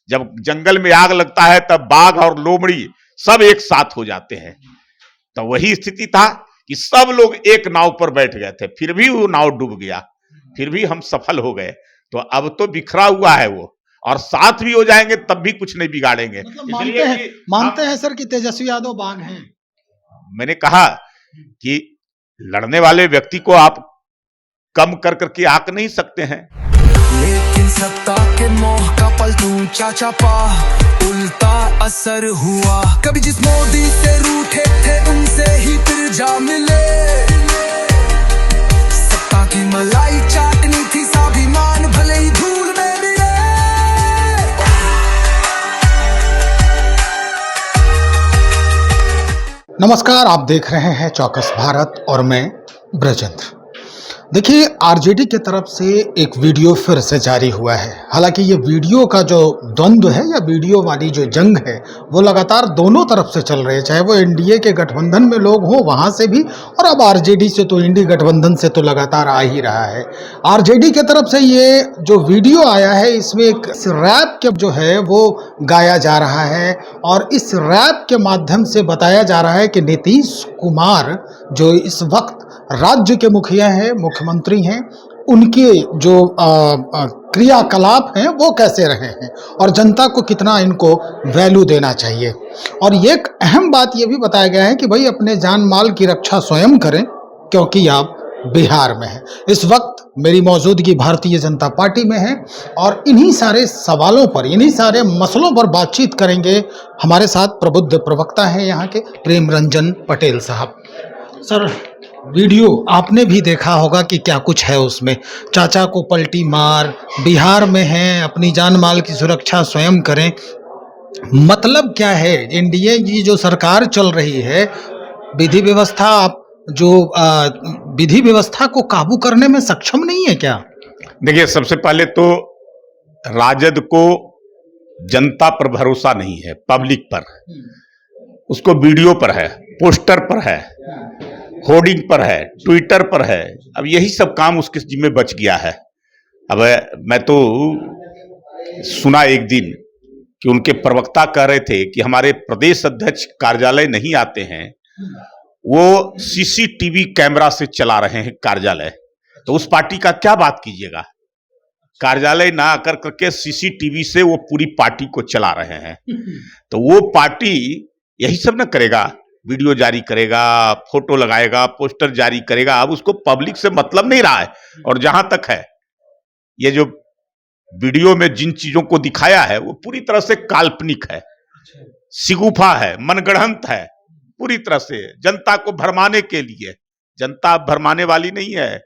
जब जंगल में आग लगता है तब बाघ और लोमड़ी सब एक साथ हो जाते हैं। तो वही स्थिति था कि सब लोग एक नाव पर बैठ गए थे, फिर भी वो नाव डूब गया, फिर भी हम सफल हो गए। तो अब तो बिखरा हुआ है वो, और साथ भी हो जाएंगे तब भी कुछ नहीं बिगाड़ेंगे। मतलब मानते हैं सर कि तेजस्वी यादव बाघ हैं। मैंने कहा कि लड़ने वाले व्यक्ति को आप कम कर करके आंक नहीं सकते हैं। लेकिन सत्ता के मोह का पलटू चाचा पा उल्टा असर हुआ। कभी जिस मोदी से रूठे थे उनसे ही फिर जा मिले। सत्ता की मलाई चाटनी थी, स्वाभिमान भले ही धूल में मिले। नमस्कार, आप देख रहे हैं चौकस भारत और मैं ब्रजेंद्र। देखिए, आरजेडी की तरफ से एक वीडियो फिर से जारी हुआ है। हालांकि ये वीडियो का जो द्वंद्व है या वीडियो वाली जो जंग है वो लगातार दोनों तरफ से चल रही है, चाहे वो एनडीए के गठबंधन में लोग हों वहाँ से भी, और अब आरजेडी से तो इंडी गठबंधन से तो लगातार आ ही रहा है। आरजेडी की तरफ से ये जो वीडियो आया है इसमें एक रैप के जो है वो गाया जा रहा है, और इस रैप के माध्यम से बताया जा रहा है कि नीतीश कुमार जो इस वक्त राज्य के मुखिया हैं, मुख्यमंत्री हैं, उनके जो क्रियाकलाप हैं वो कैसे रहे हैं और जनता को कितना इनको वैल्यू देना चाहिए। और एक अहम बात ये भी बताया गया है कि भाई अपने जान माल की रक्षा स्वयं करें, क्योंकि आप बिहार में हैं। इस वक्त मेरी मौजूदगी भारतीय जनता पार्टी में है और इन्हीं सारे सवालों पर, इन्हीं सारे मसलों पर बातचीत करेंगे। हमारे साथ प्रबुद्ध प्रवक्ता हैं यहाँ के प्रेम रंजन पटेल साहब। सर, वीडियो आपने भी देखा होगा कि क्या कुछ है उसमें। चाचा को पलटी मार, बिहार में हैं, अपनी जान माल की सुरक्षा स्वयं करें। मतलब क्या है? एनडीए की जो सरकार चल रही है, विधि व्यवस्था आप जो विधि व्यवस्था को काबू करने में सक्षम नहीं है क्या? देखिए, सबसे पहले तो राजद को जनता पर भरोसा नहीं है, पब्लिक पर। उसको वीडियो पर है, पोस्टर पर है, होर्डिंग पर है, ट्विटर पर है। अब यही सब काम उसके जिम्मे बच गया है। अब मैं तो सुना एक दिन कि उनके प्रवक्ता कह रहे थे कि हमारे प्रदेश अध्यक्ष कार्यालय नहीं आते हैं, वो सीसीटीवी कैमरा से चला रहे हैं कार्यालय। तो उस पार्टी का क्या बात कीजिएगा? कार्यालय ना आकर करके सीसीटीवी से वो पूरी पार्टी को चला रहे हैं। तो वो पार्टी यही सब ना करेगा, वीडियो जारी करेगा, फोटो लगाएगा, पोस्टर जारी करेगा। अब उसको पब्लिक से मतलब नहीं रहा है। और जहां तक है, ये जो वीडियो में जिन चीजों को दिखाया है वो पूरी तरह से काल्पनिक है, सिगुफा है, मनगढ़ंत है, पूरी तरह से जनता को भरमाने के लिए। जनता भरमाने वाली नहीं है।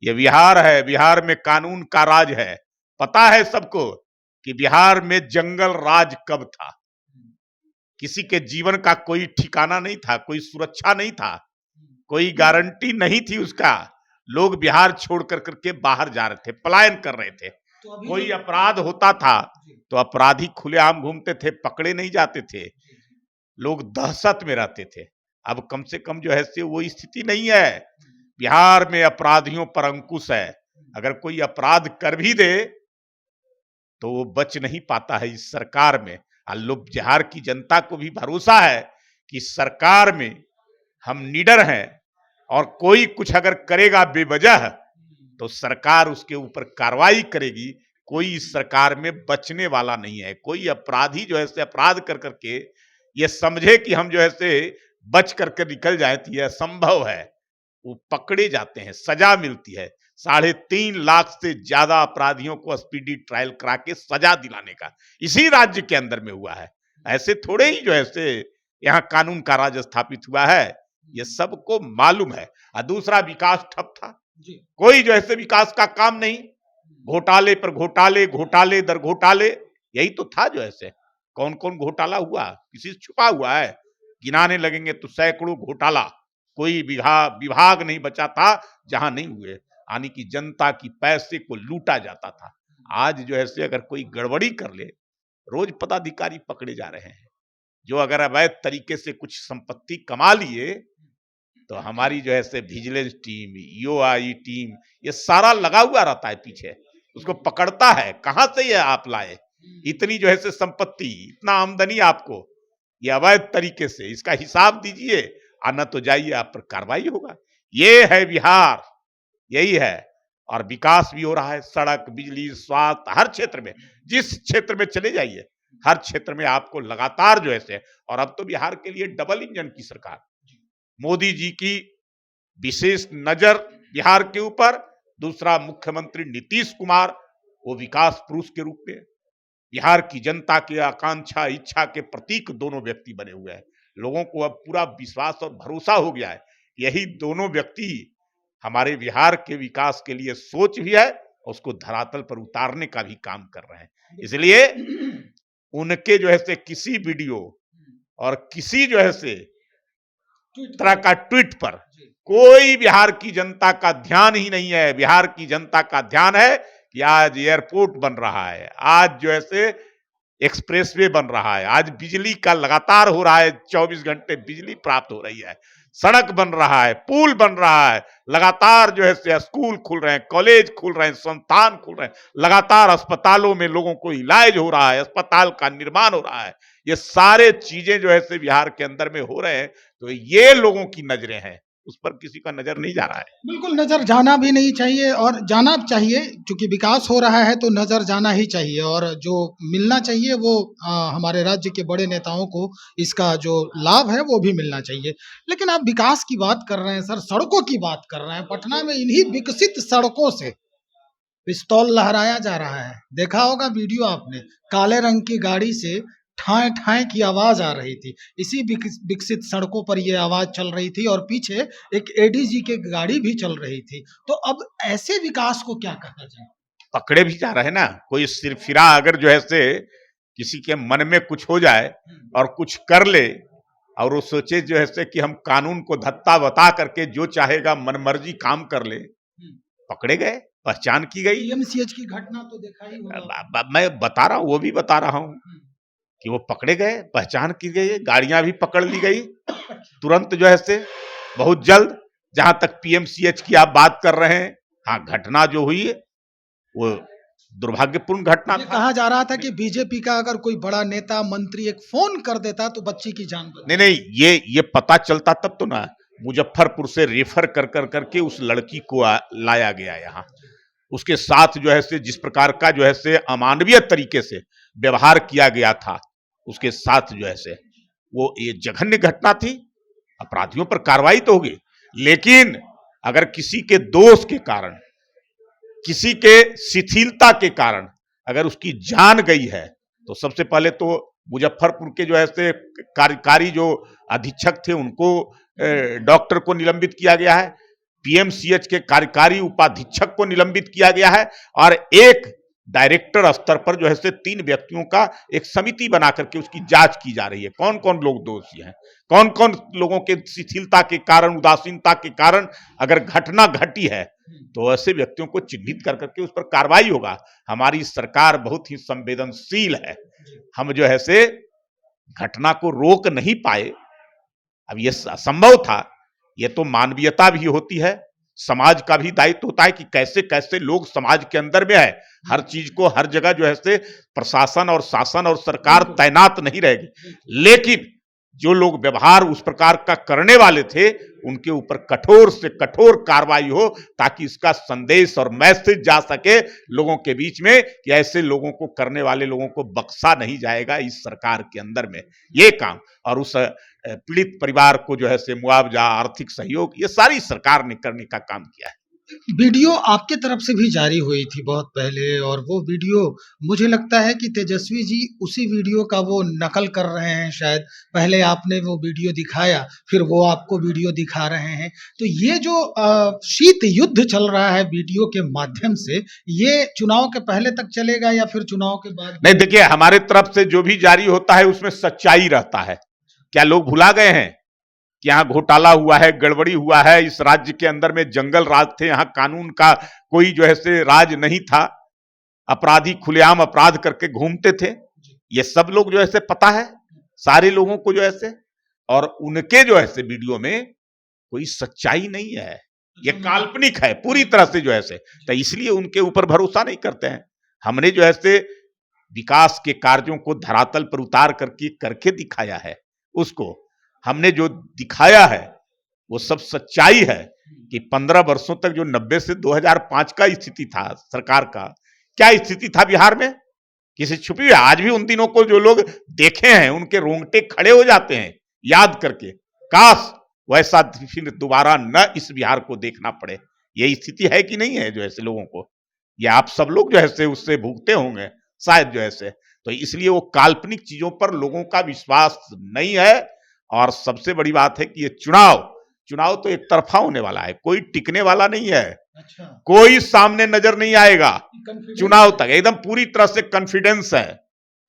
ये बिहार है, बिहार में कानून का राज है। पता है सबको कि बिहार में जंगल राज कब था। किसी के जीवन का कोई ठिकाना नहीं था, कोई सुरक्षा नहीं था, कोई गारंटी नहीं थी उसका। लोग बिहार छोड़ कर करके बाहर जा रहे थे, पलायन कर रहे थे। कोई अपराध होता था तो अपराधी खुलेआम घूमते थे, पकड़े नहीं जाते थे, लोग दहशत में रहते थे। अब कम से कम जो है से वो स्थिति नहीं है। बिहार में अपराधियों पर अंकुश है। अगर कोई अपराध कर भी दे तो वो बच नहीं पाता है इस सरकार में। लोग, बिहार की जनता को भी भरोसा है कि सरकार में हम निडर हैं, और कोई कुछ अगर करेगा बेवजह तो सरकार उसके ऊपर कार्रवाई करेगी। कोई इस सरकार में बचने वाला नहीं है। कोई अपराधी जो है से अपराध कर करके ये समझे कि हम जो है से बच करके निकल जाए तो यह असंभव है। वो पकड़े जाते हैं, सजा मिलती है। 3.5 लाख से ज्यादा अपराधियों को स्पीडी ट्रायल करा के सजा दिलाने का इसी राज्य के अंदर में हुआ है। ऐसे थोड़े ही जो है से यहाँ कानून का राज स्थापित हुआ है, ये सबको मालूम है। और दूसरा, विकास ठप था। कोई जो है विकास का काम नहीं, घोटाले पर घोटाले, घोटाले दर घोटाले, यही तो था। जो है कौन कौन घोटाला हुआ, किसी से छुपा हुआ है? गिनाने लगेंगे तो सैकड़ों घोटाला। कोई विभाग नहीं बचा था जहां नहीं हुए, यानी कि जनता की पैसे को लूटा जाता था। आज जो है अगर कोई गड़बड़ी कर ले, रोज पदाधिकारी पकड़े जा रहे हैं। जो अगर अवैध तरीके से कुछ संपत्ति कमा लिए तो हमारी जो है विजिलेंस टीम, ईओआई टीम, ये सारा लगा हुआ रहता है पीछे, उसको पकड़ता है। कहां से ये आप लाए? इतनी जो है से संपत्ति, इतना आमदनी आपको, ये अवैध तरीके से, इसका हिसाब दीजिए, आना तो जाइए, आप पर कार्रवाई होगा। ये है बिहार, यही है। और विकास भी हो रहा है, सड़क, बिजली, स्वास्थ्य, हर क्षेत्र में, जिस क्षेत्र में चले जाइए, हर क्षेत्र में आपको लगातार जो है, और अब तो बिहार के लिए डबल इंजन की सरकार, मोदी जी की विशेष नजर बिहार के ऊपर, दूसरा मुख्यमंत्री नीतीश कुमार, वो विकास पुरुष के रूप में बिहार की जनता की आकांक्षा, इच्छा के प्रतीक दोनों व्यक्ति बने हुए हैं। लोगों को अब पूरा विश्वास और भरोसा हो गया है, यही दोनों व्यक्ति हमारे बिहार के विकास के लिए सोच भी है, उसको धरातल पर उतारने का भी काम कर रहे हैं। इसलिए उनके जो है से किसी वीडियो और किसी जो है से तरह का ट्वीट पर कोई बिहार की जनता का ध्यान ही नहीं है। बिहार की जनता का ध्यान है कि आज एयरपोर्ट बन रहा है, आज जो है से एक्सप्रेसवे बन रहा है, आज बिजली का लगातार हो रहा है, 24 घंटे बिजली प्राप्त हो रही है, सड़क बन रहा है, पुल बन रहा है, लगातार जो है से स्कूल खुल रहे हैं, कॉलेज खुल रहे हैं, संस्थान खुल रहे हैं, लगातार अस्पतालों में लोगों को इलाज हो रहा है, अस्पताल का निर्माण हो रहा है। ये सारे चीजें जो है से बिहार के अंदर में हो रहे हैं, तो ये लोगों की नजरें हैं, उस पर किसी का नजर नहीं जा रहा है। बिल्कुल नजर जाना भी नहीं चाहिए, और जाना चाहिए, क्योंकि विकास हो रहा है तो नजर जाना ही चाहिए, और जो मिलना चाहिए वो हमारे राज्य के बड़े नेताओं को इसका जो लाभ है वो भी मिलना चाहिए। लेकिन आप विकास की बात कर रहे हैं सर, सड़कों की बात कर रहे हैं, पटना में इन्हीं विकसित सड़कों से पिस्तौल लहराया जा रहा है। देखा होगा वीडियो आपने, काले रंग की गाड़ी से ठाए ठाए की आवाज आ रही थी, इसी विकसित सड़कों पर यह आवाज चल रही थी, और पीछे एक एडीजी की गाड़ी भी चल रही थी। तो अब ऐसे विकास को क्या कहा जाए? पकड़े भी जा रहे हैं ना, कोई सिरफिरा अगर जो है से किसी के मन में कुछ हो जाए और कुछ कर ले, और वो सोचे जो है से कि हम कानून को धत्ता बता करके जो चाहेगा मनमर्जी काम कर ले, पकड़े गए, पहचान की गई। पीएमसीएच की घटना तो देखा ही होगा। मैं बता रहा हूँ, वो भी बता रहा हूँ कि वो पकड़े गए, पहचान की गई, गाड़ियां भी पकड़ ली गई तुरंत जो है से, बहुत जल्द। जहां तक पीएमसीएच की आप बात कर रहे हैं, हाँ, घटना जो हुई है वो दुर्भाग्यपूर्ण घटना था। कहा जा रहा था कि बीजेपी का अगर कोई बड़ा नेता मंत्री एक फोन कर देता तो बच्ची की जान बच। नहीं, ये पता चलता तब तो ना, मुजफ्फरपुर से रेफर कर करके उस लड़की को लाया गया यहाँ, उसके साथ जो है से जिस प्रकार का जो है से अमानवीय तरीके से व्यवहार किया गया था, उसके साथ जो है से वो ये जघन्य घटना थी। अपराधियों पर कार्रवाई तो होगी, लेकिन अगर किसी के दोष के कारण, किसी के शिथिलता के कारण अगर उसकी जान गई है, तो सबसे पहले तो मुजफ्फरपुर के जो है से कार्यकारी जो अधीक्षक थे उनको, डॉक्टर को निलंबित किया गया है, पीएमसीएच के कार्यकारी उपाधीक्षक को निलंबित किया गया है, और एक डायरेक्टर स्तर पर जो है से 3 व्यक्तियों का एक समिति बना करके उसकी जांच की जा रही है। कौन कौन लोग दोषी हैं, कौन कौन लोगों के शिथिलता के कारण, उदासीनता के कारण अगर घटना घटी है, तो ऐसे व्यक्तियों को चिन्हित कर करके उस पर कार्रवाई होगा। हमारी सरकार बहुत ही संवेदनशील है, हम जो है से घटना को रोक नहीं पाए। अब ये असंभव था, ये तो मानवीयता भी होती है, समाज का भी दायित्व होता है कि कैसे कैसे लोग समाज के अंदर में है। हर चीज को हर जगह जो है से प्रशासन और शासन और सरकार तैनात नहीं रहेगी, लेकिन जो लोग व्यवहार उस प्रकार का करने वाले थे, उनके ऊपर कठोर से कठोर कार्रवाई हो, ताकि इसका संदेश और मैसेज जा सके लोगों के बीच में कि ऐसे लोगों को, करने वाले लोगों को बख्शा नहीं जाएगा इस सरकार के अंदर में। ये काम, और उस पीड़ित परिवार को जो है से मुआवजा, आर्थिक सहयोग, ये सारी सरकार ने करने का काम किया है। वीडियो आपके तरफ से भी जारी हुई थी बहुत पहले, और वो वीडियो मुझे लगता है कि तेजस्वी जी उसी वीडियो का वो नकल कर रहे हैं शायद। पहले आपने वो वीडियो दिखाया, फिर वो आपको वीडियो दिखा रहे हैं। तो ये जो शीत युद्ध चल रहा है वीडियो के माध्यम से, ये चुनाव के पहले तक चलेगा या फिर चुनाव के बाद? नहीं, देखिए, हमारे तरफ से जो भी जारी होता है उसमें सच्चाई रहता है। क्या लोग भुला गए हैं कि यहाँ घोटाला हुआ है, गड़बड़ी हुआ है, इस राज्य के अंदर में जंगल राज थे, यहाँ कानून का कोई जो है से राज नहीं था, अपराधी खुलेआम अपराध करके घूमते थे। ये सब लोग जो है से पता है सारे लोगों को जो है से, और उनके जो है से वीडियो में कोई सच्चाई नहीं है, ये काल्पनिक है पूरी तरह से जो है से, तो इसलिए उनके ऊपर भरोसा नहीं करते हैं। हमने जो है से विकास के कार्यों को धरातल पर उतार करके दिखाया है। उसको हमने जो दिखाया है वो सब सच्चाई है कि 15 वर्षों तक जो 90 से 2005 का स्थिति था सरकार का, क्या स्थिति था बिहार में, किसी छुपी हुई? आज भी उन दिनों को जो लोग देखे हैं उनके रोंगटे खड़े हो जाते हैं याद करके। काश वैसा फिर दोबारा न इस बिहार को देखना पड़े। यही स्थिति है कि नहीं है जो ऐसे लोगों को, या आप सब लोग जो है उससे भुगते होंगे शायद जो है। तो इसलिए वो काल्पनिक चीजों पर लोगों का विश्वास नहीं है। और सबसे बड़ी बात है कि ये चुनाव तो एक तरफा होने वाला है, कोई टिकने वाला नहीं है। अच्छा, कोई सामने नजर नहीं आएगा चुनाव तक। एकदम पूरी तरह से कॉन्फिडेंस है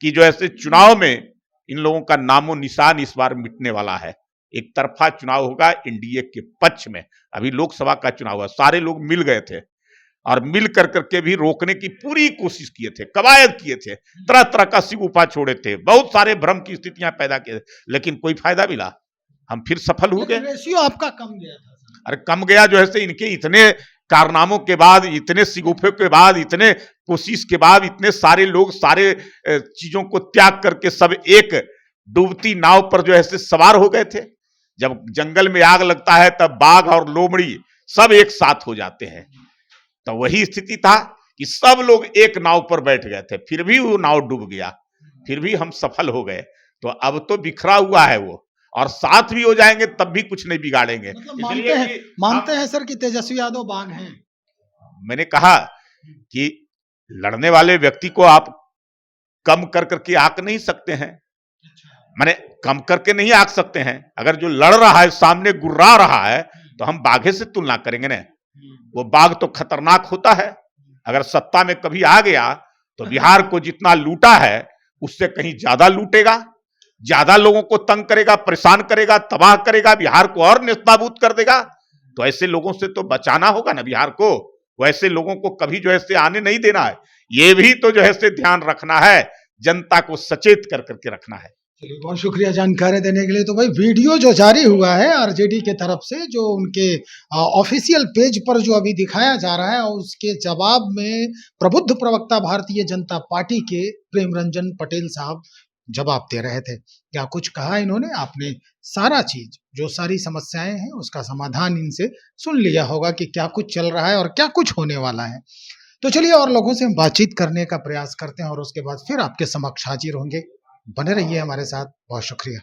कि जो ऐसे चुनाव में इन लोगों का नामो निशान इस बार मिटने वाला है। एक तरफा चुनाव होगा एनडीए के पक्ष में। अभी लोकसभा का चुनाव हुआ, सारे लोग मिल गए थे और मिल करके भी रोकने की पूरी कोशिश किए थे, कवायद किए थे, तरह तरह का सिगुफा छोड़े थे, बहुत सारे भ्रम की स्थितियां पैदा किए, लेकिन कोई फायदा मिला, हम फिर सफल हो गए। रेशियो आपका कम गया था। अरे कम गया जो है इनके इतने कारनामों के बाद, इतने सिगुफे के बाद, इतने कोशिश के बाद, इतने सारे लोग सारे चीजों को त्याग करके सब एक डूबती नाव पर जो है सवार हो गए थे। जब जंगल में आग लगता है तब बाघ और लोमड़ी सब एक साथ हो जाते हैं। तो वही स्थिति था कि सब लोग एक नाव पर बैठ गए थे, फिर भी वो नाव डूब गया, फिर भी हम सफल हो गए। तो अब तो बिखरा हुआ है वो, और साथ भी हो जाएंगे तब भी कुछ नहीं बिगाड़ेंगे। मतलब मानते हैं सर कि तेजस्वी यादव बाघ हैं। मैंने कहा कि लड़ने वाले व्यक्ति को आप कम करके आंक नहीं सकते हैं, माने कम करके नहीं आंक सकते हैं। अगर जो लड़ रहा है सामने गुर्रा रहा है तो हम बाघे से तुलना करेंगे ना। वो बाघ तो खतरनाक होता है, अगर सत्ता में कभी आ गया तो बिहार को जितना लूटा है उससे कहीं ज्यादा लूटेगा, ज्यादा लोगों को तंग करेगा, परेशान करेगा, तबाह करेगा, बिहार को और नेस्तनाबूद कर देगा। तो ऐसे लोगों से तो बचाना होगा ना बिहार को, वैसे लोगों को कभी जो है आने नहीं देना है। ये भी तो जो है ध्यान रखना है, जनता को सचेत करके रखना है। चलिए, बहुत शुक्रिया जानकारी देने के लिए। तो भाई वीडियो जो जारी हुआ है आरजेडी के तरफ से, जो उनके ऑफिशियल पेज पर जो अभी दिखाया जा रहा है, और उसके जवाब में प्रबुद्ध प्रवक्ता भारतीय जनता पार्टी के प्रेम रंजन पटेल साहब जवाब दे रहे थे। क्या कुछ कहा इन्होंने, आपने सारा चीज जो सारी समस्याएं हैं उसका समाधान इनसे सुन लिया होगा कि क्या कुछ चल रहा है और क्या कुछ होने वाला है। तो चलिए, और लोगों से हम बातचीत करने का प्रयास करते हैं और उसके बाद फिर आपके समक्ष हाजिर होंगे। बने रहिए हमारे साथ। बहुत शुक्रिया।